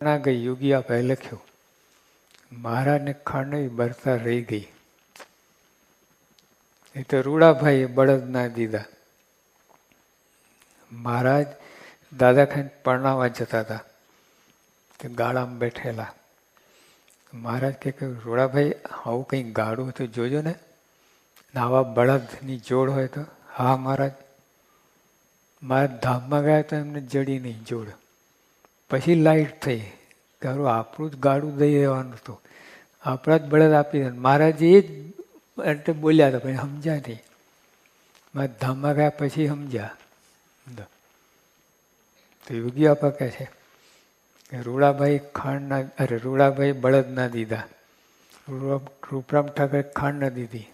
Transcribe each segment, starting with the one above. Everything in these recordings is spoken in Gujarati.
ના ગઈ યોગી આપે લખ્યું, મહારાજને ખાંડ બરતા રહી ગઈ. એ તો રૂડાભાઈએ બળદ ના દીધા. મહારાજ દાદા ખાઈને પરણાવા જતા હતા, તે ગાળામાં બેઠેલા. મહારાજ કે રૂડાભાઈ આવું કંઈ ગાળું તો જોજો ને, આવા બળદની જોડ હોય તો. હા મહારાજ. મહારાજ ધામમાં ગયા તો એમને જડી નહીં જોડ. પછી લાઈટ થઈ કે આપણું જ ગાડું દઈ દેવાનું હતું, આપણા જ બળદ આપી દે. મહારાજ એ જ એટલે બોલ્યા હતા પણ સમજ્યા નહીં. મારા ધામમાં ગયા પછી સમજ્યા. તો યોગી આપા કહે છે કે રૂડાભાઈ બળદ ના દીધા, રૂપરામ ઠાકરે ખાંડ ના દીધી.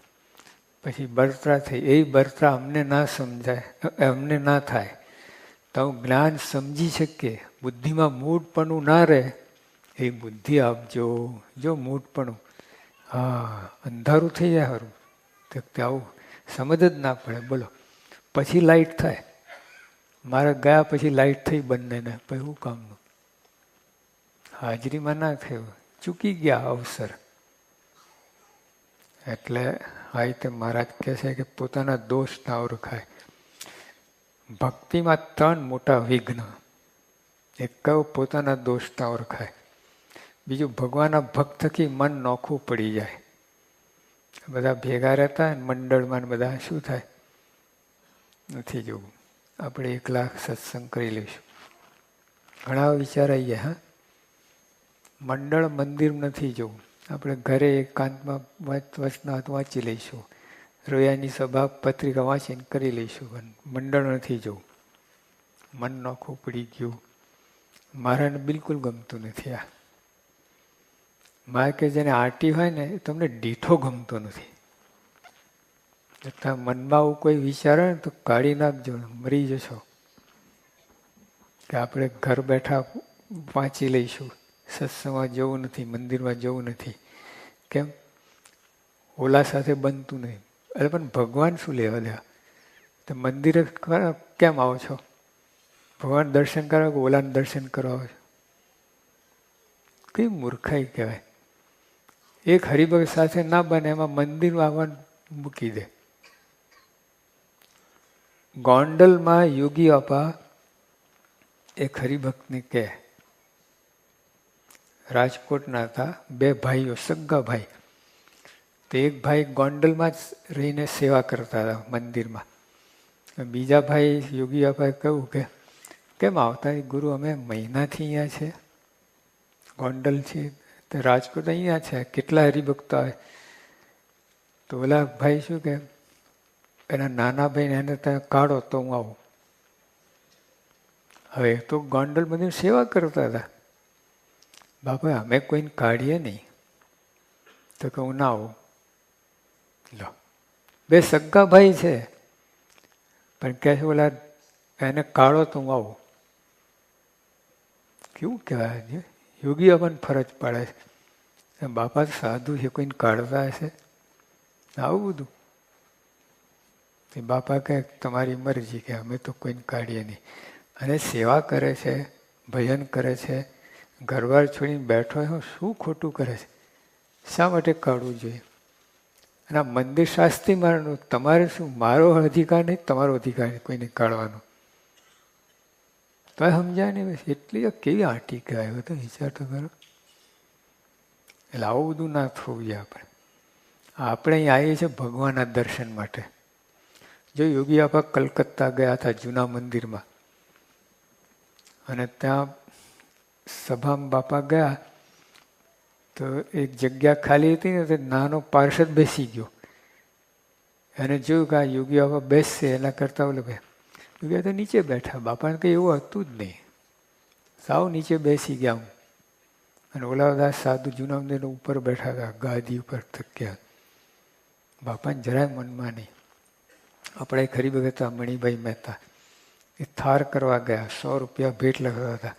પછી બળતરા થઈ. એ બળતરા અમને ના સમજાય, અમને ના થાય તો જ્ઞાન સમજી શકીએ, બુદ્ધિમાં મૂઢપણું ના રહે, એ બુદ્ધિ આપજો. જો મૂઢપણું, હા અંધારું થઈ જાય સારું, તો આવું સમજ જ ના પડે. બોલો પછી લાઈટ થાય. મારે ગયા પછી લાઈટ થઈ બંનેને, પછી શું કામનું? હાજરીમાં ના થયું, ચૂકી ગયા અવસર. એટલે આ રીતે મહારાજ કહે છે કે પોતાના દોષ ના ઓળખાય. ભક્તિમાં 3 મોટા વિઘ્ન. એક કયો પોતાના દોષ ના ઓળખાય. બીજું ભગવાનના ભક્ત થકી મન નોખું પડી જાય. બધા ભેગા રહેતા મંડળમાં બધા શું થાય? નથી જોવું. આપણે એકલા સત્સંગ કરી લઈશું. ઘણા વિચાર આવી જાય. હા, મંડળ મંદિર નથી જવું. આપણે ઘરે એકાંતમાં વચનાથ વાંચી લઈશું, રોયાની સભા પત્રિકા વાંચીને કરી લઈશું, પણ મંડળ નથી જવું. મન નોખું પડી ગયું. મારાને બિલકુલ ગમતું નથી આ. મારે કે જેને આટી હોય ને તમને દીઠો ગમતો નથી. મનમાં આવું કોઈ વિચારે ને તો કાઢી નાખજો, મરી જશો. કે આપણે ઘર બેઠા વાંચી લઈશું, સત્સંગમાં જવું નથી, મંદિરમાં જવું નથી. કેમ? ઓલા સાથે બનતું નહીં. એટલે પણ ભગવાન શું લેવા દેવા? તો મંદિરે કેમ આવો છો? ભગવાન દર્શન કરવા કે ઓલાને દર્શન કરવા આવો છો? કઈ મૂર્ખાઈ કહેવાય. એક હરિભક્ત સાથે ના બને એમાં મંદિર આવવાનું મૂકી દે. ગોંડલમાં યોગી આપા એક હરિભક્તને કહે, રાજકોટના હતા, 2 ભાઈઓ, સગા ભાઈ. તો એક ભાઈ ગોંડલમાં જ રહીને સેવા કરતા હતા મંદિરમાં. બીજા ભાઈ યોગી આપાએ કહ્યું કે કેમ આવતા ગુરુ, અમે મહિનાથી અહીંયા છે, ગોંડલ છે, તો રાજકોટ અહીંયા છે, કેટલા હરિભક્તો આવે. તો ઓલા ભાઈ શું કે એના નાના ભાઈને એને ત્યાં કાઢો તો હું આવું. હવે તો ગોંડલ મંદિર સેવા કરતા હતા. બાપા અમે કોઈને કાઢીએ નહીં, તો કે હું ના આવું. લો, 2 સગા ભાઈ છે, પણ કહે છે ઓલા એને કાઢો તો હું આવું. કેવું કહેવાય? યોગી આપણને ફરજ પાડે છે. બાપા સાધુ છે, કોઈને કાઢતા હશે આવું બધું. બાપા કહે તમારી મરજી, કે અમે તો કોઈને કાઢીએ નહીં. અને સેવા કરે છે, ભજન કરે છે, ઘરવાર છોડીને બેઠો હોય, શું ખોટું કરે છે? શા માટે કાઢવું જોઈએ? અને આ મંદિર શાસ્ત્રી મારનું, તમારે શું? મારો અધિકાર નહીં, તમારો અધિકાર નહીં કોઈને કાઢવાનો. તો સમજાય નહીં. એટલી કેવી આંટી કહેવાય, તો વિચાર તો કરો. એટલે આવું બધું ના થવું જોઈએ. આપણે અહીં આવીએ છીએ ભગવાનના દર્શન માટે. જો યોગી આપા કલકત્તા ગયા હતા જૂના મંદિરમાં, અને ત્યાં સભામાં બાપા ગયા તો એક જગ્યા ખાલી હતી ને, તો નાનો પાર્ષદ બેસી ગયો. એને જોયું કે આ યોગી આપા બેસશે, એના કરતા ઓલે યોગી તો નીચે બેઠા. બાપાને કંઈ એવું હતું જ નહીં, સાવ નીચે બેસી ગયા. હું અને ઓલા બધા સાધુ જૂના મંદિર ઉપર બેઠા હતા, ગાદી ઉપર થક્યા. બાપાને જરાય મનમાં નહીં. આપણે એક હરિભગત હતા મણિભાઈ મહેતા, એ થાર કરવા ગયા, 100 રૂપિયા ભેટ લખતા હતા.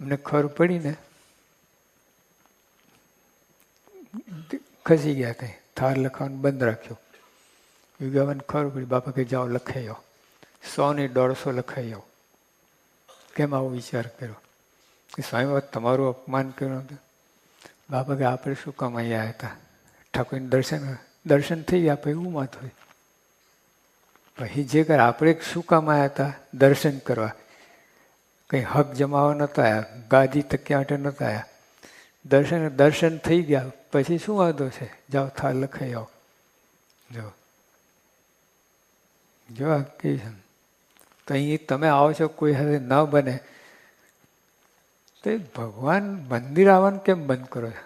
અમને ખબર પડી ને, ખસી ગયા. ત્યાં થાર લખવાનું બંધ રાખ્યું. યુગાવાને ખબર પડી. બાપા કે જાઓ લખાઈ આવો, 100 ની 150 લખાઈ આવો. કેમ આવો વિચાર કર્યો? કે સ્વામી તમારું અપમાન કર્યું હતું. બાપા કે આપણે શું કામ અહીંયા હતા? ઠાકોરને દર્શન થઈ ગયા પછી એવું માત હોય. પછી જે કર આપણે શું કામ આવ્યા હતા? દર્શન કરવા. કંઈ હક જમાવા નહોતા આવ્યા, ગાદી તક્યા માટે નહોતા આવ્યા. દર્શન થઈ ગયા પછી શું વાંધો છે? જાઓ થાળ લખાઈ આવો. જો કે તો અહીં તમે આવો છો, કોઈ હવે ન બને તો ભગવાન મંદિર આવવાનું કેમ બંધ કરો છો?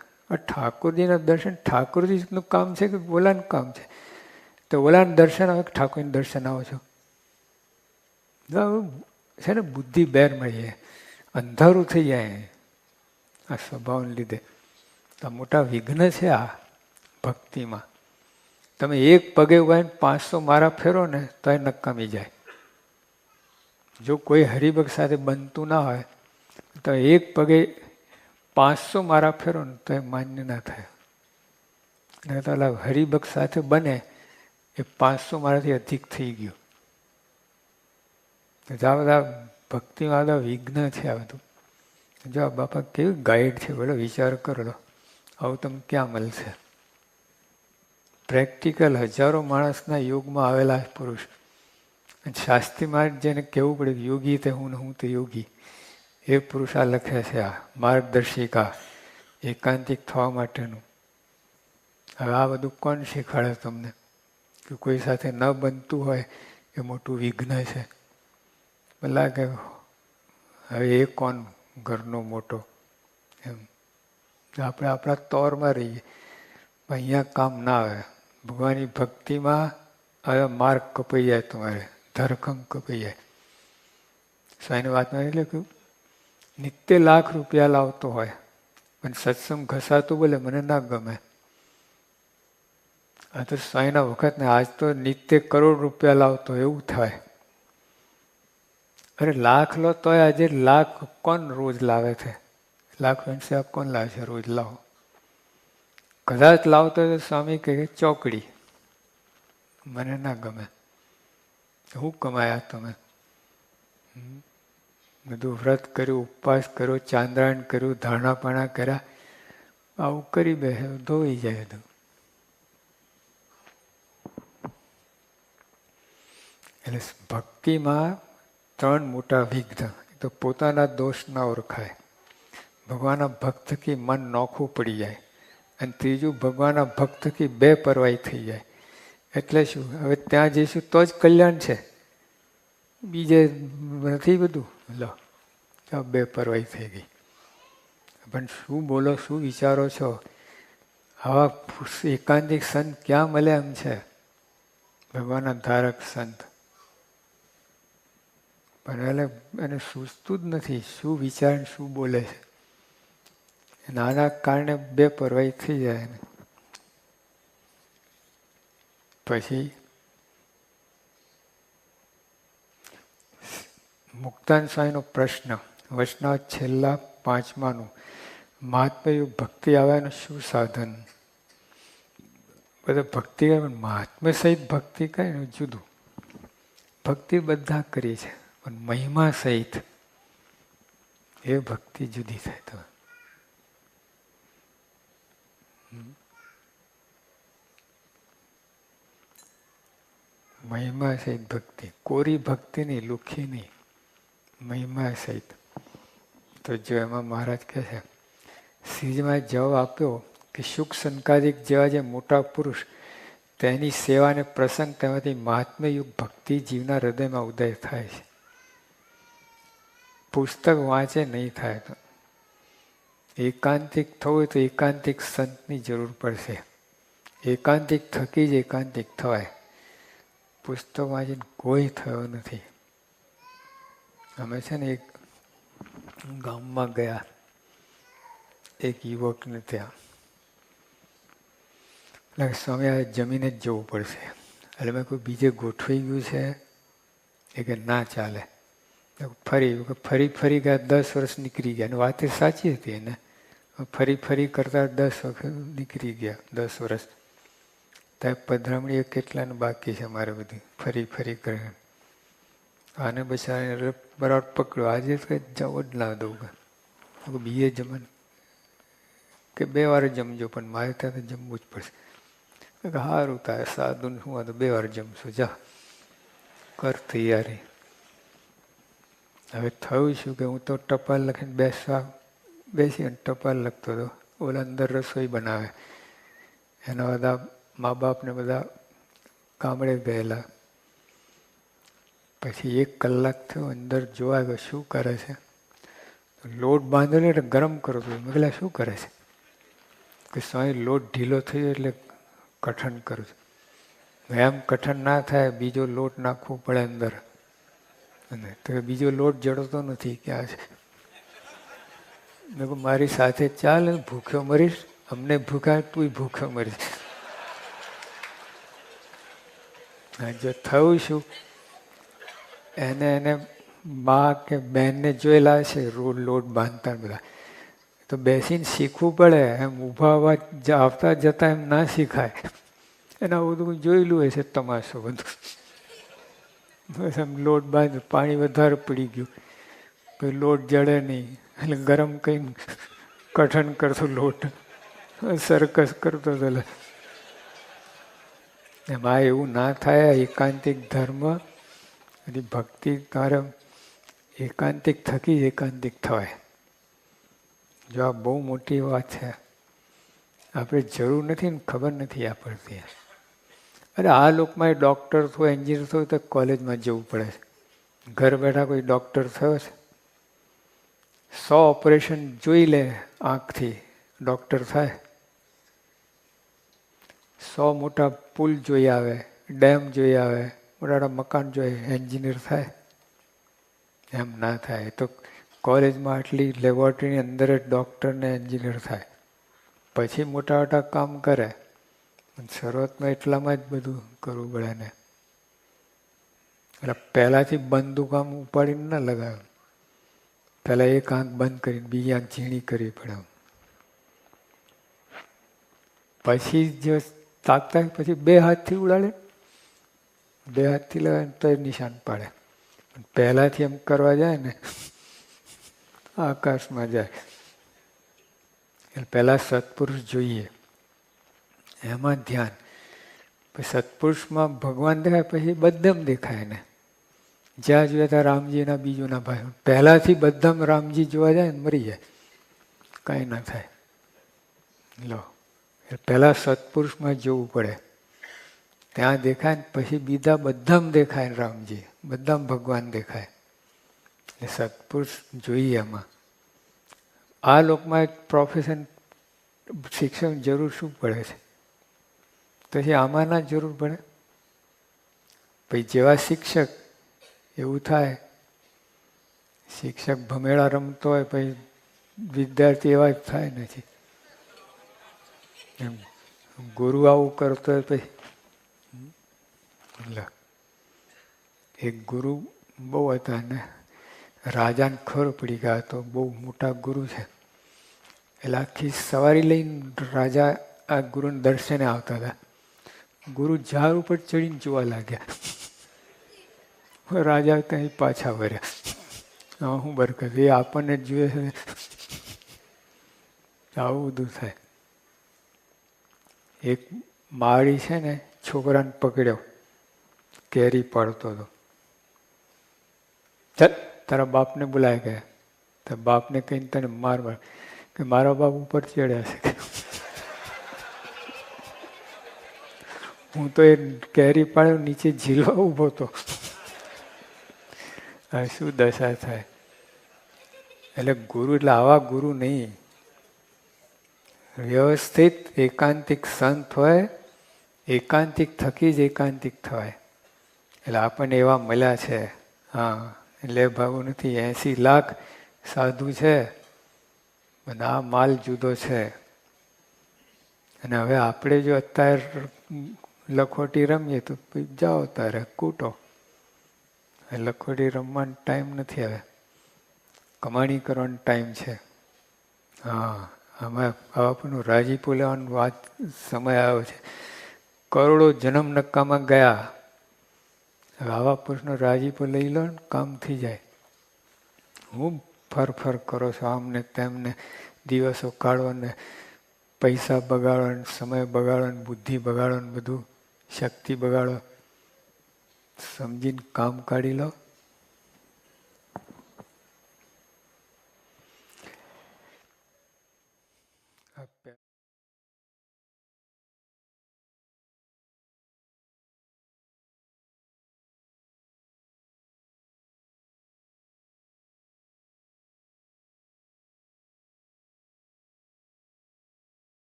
ઠાકોરજીના દર્શન ઠાકોરજીનું કામ છે કે ઓલાનું કામ છે? તો ઓલાનું દર્શન આવે કે ઠાકોરજીનું દર્શન આવો છો? છે ને બુદ્ધિ બેર મળીએ, અંધારું થઈ જાય આ સ્વભાવને લીધે. તો મોટા વિઘ્ન છે આ ભક્તિમાં. તમે એક પગે ઉભાઈને 500 મારા ફેરો ને તો એ નકામી જાય. જો કોઈ હરિભક્ત સાથે બનતું ના હોય તો એક પગે 500 મારા ફેરો ને તો એ માન્ય ના થાય. નહીં તો હરિભક્ત સાથે બને એ 500 મારાથી અધિક થઈ ગયું. આ બધા ભક્તિમાં બધા વિઘ્ન છે આ બધું. જો આ બાપા કેવી ગાઈડ છે, બોલો વિચાર કરો લો. આવું તમને ક્યાં મળશે? પ્રેક્ટિકલ હજારો માણસના યોગમાં આવેલા પુરુષ. શાસ્ત્રીમાં જેને કહેવું પડે કે યોગી તે હું તે યોગી, એ પુરુષ આ લખે છે આ માર્ગદર્શિકા એકાંતિક થવા માટેનું. હવે આ બધું કોણ શીખવાડે તમને? કે કોઈ સાથે ન બનતું હોય એ મોટું વિઘ્ન છે. પેલા કે હવે એ કોણ ઘરનો મોટો એમ. આપણે આપણા તોરમાં રહીએ, અહીંયા કામ ના આવે. ભગવાનની ભક્તિમાં હવે માર્ગ કપાઈ જાય, તમારે ધરખમ કપાઈ જાય. સ્વામીની વાતમાં એટલે કે નિત્ય લાખ રૂપિયા લાવતો હોય પણ સત્સંગ ઘસાતું બોલે મને ના ગમે. આ તો સ્વામીના વખત ને આજ તો નિત્ય કરોડ રૂપિયા લાવતો એવું થાય. અરે લાખ લો તો આજે લાખ કોણ રોજ લાવે છે? લાખ વેણસ્યા કોણ લાવે છે રોજ? લાવો. કદાચ લાવતો તો સ્વામી કહે ચોકડી, મને ના ગમે. હું કમાયા તમે? બધું વ્રત કર્યું, ઉપવાસ કર્યો, ચાંદ્રાયણ કર્યું, ધારણાપાણા કર્યા, આવું કરી બેસે ધોઈ જાય બધું. એટલે ભક્તિમાં 3 મોટા વિઘ્ન. તો પોતાના દોષ ના ઓળખાય, ભગવાનના ભક્ત કી મન નોખું પડી જાય, અને ત્રીજું ભગવાનના ભક્ત કી બેપરવાહી થઈ જાય. એટલે શું? હવે ત્યાં જઈશું તો જ કલ્યાણ છે, બીજે નથી બધું. લો બેપરવાહી થઈ ગઈ. પણ શું બોલો, શું વિચારો છો? આવા એકાંતિક સંત ક્યાં મળે એમ છે? ભગવાનના ધારક સંત. પણ એને સૂઝતું જ નથી શું વિચાર શું બોલે છે. નાના કારણે બેપરવાહી થઈ જાય. પછી મુક્તાન સ્વામીનો પ્રશ્ન વચના છેલ્લા 5માનું, મહાત્મયુગ ભક્તિ આવવાનું શું સાધન? બધા ભક્તિ કરે પણ મહાત્મ્ય સહિત ભક્તિ કરે ને જુદું. ભક્તિ બધા કરી છે પણ મહિમા સહિત એ ભક્તિ જુદી થાય. તો મહિમા સહિત ભક્તિ, કોરી ભક્તિ નહીં, લુખી નહીં, મહિમા સહિત. તો જો એમાં મહારાજ કહે છે, શ્રીજીમાં જવાબ આપ્યો કે શુક સંકાદિક જેવા જે મોટા પુરુષ તેની સેવાને પ્રસંગ તેમાંથી મહાત્મ્યયુગ ભક્તિ જીવના હૃદયમાં ઉદય થાય છે. પુસ્તક વાંચે નહીં થાય. તો એકાંતિક થવું હોય તો એકાંતિક સંતની જરૂર પડશે. એકાંતિક થકી જ એકાંતિક થવાય. પુસ્તક વાંચીને કોઈ થયો નથી. અમે છે ને એક ગામમાં ગયા, એક યુવકને ત્યાં. એટલે સ્વામી આ જમીને જ જવું પડશે. એટલે મેં કોઈ બીજે ગોઠવાઈ ગયું છે? એ કે ના ચાલે. ફરી ગયા, 10 વર્ષ નીકળી ગયા. અને વાત એ સાચી હતી એને. ફરી કરતા 10 વખત નીકળી ગયા, 10 વર્ષ. ત્યાં પધરામણી કેટલાને બાકી છે મારે બધી ફરી કરે. આને બચારાને બરાબર પકડ્યો. આજે તો જવો જ ના દઉં. બીજે જમવાનું કે 2 વાર જમજો, પણ મારે ત્યાં તો જમવું જ પડશે. સારું તારે સાદું શું તો 2 વાર જમશું, જા કર તૈયારી. હવે થયું શું કે હું તો ટપાલ લખીને બેસી અને ટપાલ લખતો હતો. ઓલા અંદર રસોઈ બનાવે, એના બધા મા બાપને બધા ગામડે ગયેલા. પછી 1 કલાક થયો, અંદર જોવા ગયો શું કરે છે. લોટ બાંધેલો એટલે ગરમ કરતો. મેં કહેલા શું કરે છે? કે સ્વામી લોટ ઢીલો થયો એટલે કઠણ કરું છું. એમ કઠણ ના થાય, બીજો લોટ નાખવો પડે અંદર. અને તો બીજો લોટ જડતો નથી, ક્યાં છે? મેં કહું મારી સાથે ચાલ, ભૂખ્યો મરીશ, અમને ભૂખ્યા તું ભૂખ્યો મરીશ. જો થયું શું, એને બા કે બહેનને જોયેલા છે લોટ બાંધતા બધા, તો બેસીને શીખવું પડે. એમ ઊભા આવતા જતા એમ ના શીખાય. એના બધું જોયેલું હોય છે તમાશો બધું. બસ એમ લોટ બાંધ, પાણી વધારે પડી ગયું, પછી લોટ જડે નહીં એટલે ગરમ કઈ કઠણ કરતો લોટ, સરકસ કરતો હતો. એમાં એવું ના થાય. એકાંતિક ધર્મ અને ભક્તિ તારે એકાંતિક થકી જ એકાંતિક થવાય. જો આ બહુ મોટી વાત છે. આપણે જરૂર નથી ને ખબર નથી પડતી. અરે આ લોકમાં ડૉક્ટર થયો, એન્જિનિયર થયો તો કોલેજમાં જવું પડે છે. ઘર બેઠા કોઈ ડૉક્ટર થયો છે? 100 ઓપરેશન જોઈ લે આંખથી, ડૉક્ટર થાય? 100 મોટા પુલ જોઈ આવે, ડેમ જોઈ આવે, મોટા મકાન જોઈ, એન્જિનિયર થાય? એમ ના થાય. તો કોલેજમાં આટલી લેબોરેટરીની અંદર જ ડૉક્ટર ને એન્જિનિયર થાય, પછી મોટા મોટા કામ કરે. શરૂઆતમાં એટલામાં જ બધું કરવું પડે ને. એટલે પહેલાંથી બંદૂક આમ ઉપાડીને ના લગાવે. પહેલાં 1 આંખ બંધ કરીને બીજી આંખ ઝીણી કરવી પડે. પછી જો તાકતા પછી 2 હાથથી ઉડાડે, 2 હાથથી લગાવે તો નિશાન પાડે. પહેલાથી એમ કરવા જાય ને આકાશમાં જાય. એટલે પહેલા સત્પુરુષ જોઈએ, એમાં ધ્યાન. પછી સત્પુરુષમાં ભગવાન દેખાય, પછી બધામ દેખાય ને. જ્યાં જોઈએ ત્યાં રામજીના બીજુના ભાઈ. પહેલાથી બધામ રામજી જોવા જાય ને મરી જાય, કાંઈ ના થાય. લો, પહેલા સત્પુરુષમાં જોવું પડે, ત્યાં દેખાય ને પછી બીજા બધામ દેખાય ને રામજી, બધામ ભગવાન દેખાય. એટલે સત્પુરુષ જોઈએ એમાં. આ લોકમાં એક પ્રોફેશન શિક્ષણ જરૂર શું પડે છે? પછી આમાં ના જરૂર પડે. પછી જેવા શિક્ષક એવું થાય. શિક્ષક ભમેળા રમતો હોય, પછી વિદ્યાર્થી એવા જ થાય નથી. એમ ગુરુ આવું કરતો હોય પછી. એક ગુરુ બહુ હતા ને રાજાને ખબર પડી ગયા તો બહુ મોટા ગુરુ છે. એટલે આખી સવારી લઈને રાજા આ ગુરુને દર્શને આવતા હતા. ગુરુ ઝાડ ઉપર ચડીને જોવા લાગ્યા. રાજા કઈ પાછા વર્યા. હું બરકત એ આપણને જોઈએ છે. આવું બધું થાય. એક માળી છે ને છોકરાને પકડ્યો, કેરી પાડતો હતો. ચાલ તારા બાપને બોલાય ગયા. તો બાપને કહીને તને માર કે મારા બાપ ઉપર ચડ્યા છે. હું તો એ કેરી પાડ્યો નીચે ઝીલવા ઉભો હતો. હવે શું દશા થાય? એટલે ગુરુ એટલે આવા ગુરુ નહીં. વ્યવસ્થિત એકાંતિક સંત હોય, એકાંતિક થકી જ એકાંતિક થવાય. એટલે આપણને એવા મળ્યા છે. હા, એટલે ભાવું નથી. 80 લાખ સાધુ છે, બધા માલ જુદો છે. અને હવે આપણે જો અત્યારે લખોટી રમીએ તો જાઓ તારે કૂટો. લખોટી રમવાનો ટાઈમ નથી. હવે કમાણી કરવાનો ટાઈમ છે. હા, આમાં આપણું રાજીપો લેવાનો વાત સમય આવ્યો છે. કરોડો જન્મ નક્કામાં ગયા. હવે આવા પુરુષનો રાજીપો લઈ લો ને કામ થઈ જાય. હું ફર કરો છો, આમને તેમને દિવસો કાઢો ને પૈસા બગાડો ને સમય બગાડો ને બુદ્ધિ બગાડો ને બધું શક્તિ બગાડો. સમજીને કામ કાઢી લો.